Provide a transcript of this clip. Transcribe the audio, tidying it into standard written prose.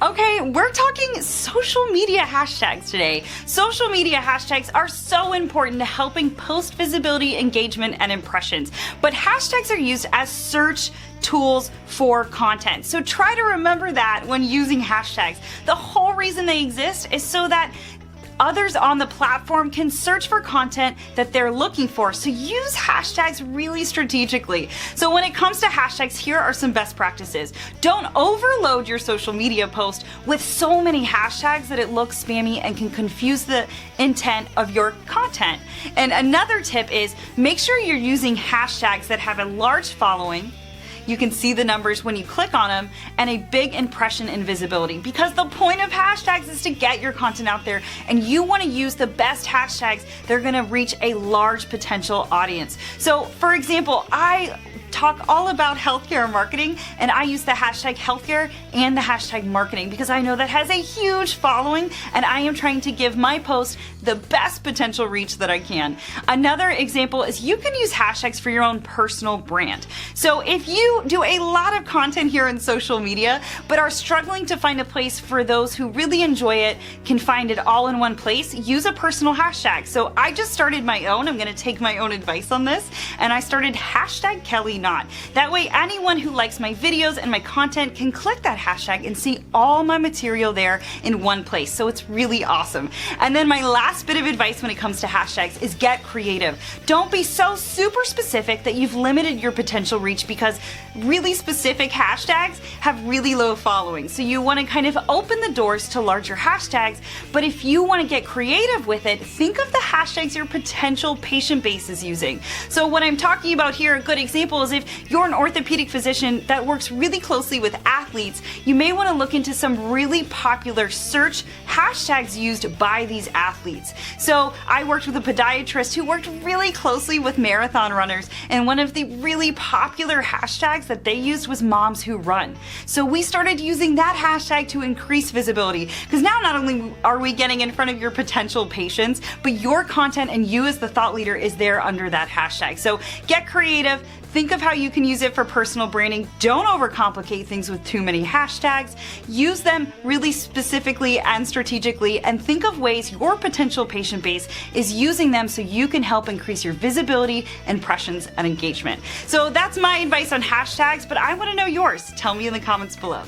Okay, we're talking social media hashtags today. Social media hashtags are so important to helping post visibility, engagement, and impressions. But hashtags are used as search tools for content. So try to remember that when using hashtags. The whole reason they exist is so that others on the platform can search for content that they're looking for. So use hashtags really strategically. So when it comes to hashtags, here are some best practices. Don't overload your social media post with so many hashtags that it looks spammy and can confuse the intent of your content. And another tip is make sure you're using hashtags that have a large following. You can see the numbers when you click on them, and a big impression and visibility, because the point of hashtags is to get your content out there, and you want to use the best hashtags that are going to reach a large potential audience. So for example, I talk all about healthcare marketing, and I use the hashtag healthcare and the hashtag marketing because I know that has a huge following, and I am trying to give my post the best potential reach that I can. Another example is you can use hashtags for your own personal brand. So if you do a lot of content here in social media, but are struggling to find a place for those who really enjoy it, can find it all in one place, use a personal hashtag. So I just started my own. I'm going to take my own advice on this, and I started hashtag Kelly Not. That way anyone who likes my videos and my content can click that hashtag and see all my material there in one place. So it's really awesome. And then my last bit of advice when it comes to hashtags is get creative. Don't be so super specific that you've limited your potential reach, because really specific hashtags have really low following. So you want to kind of open the doors to larger hashtags, but if you want to get creative with it, think of the hashtags your potential patient base is using. So what I'm talking about here, a good example is if you're an orthopedic physician that works really closely with athletes, you may want to look into some really popular search hashtags used by these athletes. So I worked with a podiatrist who worked really closely with marathon runners, and one of the really popular hashtags that they used was moms who run. So we started using that hashtag to increase visibility, because now not only are we getting in front of your potential patients, but your content and you as the thought leader is there under that hashtag. So get creative. Think of how you can use it for personal branding. Don't overcomplicate things with too many hashtags. Use them really specifically and strategically, and think of ways your potential patient base is using them so you can help increase your visibility, impressions, and engagement. So that's my advice on hashtags, but I want to know yours. Tell me in the comments below.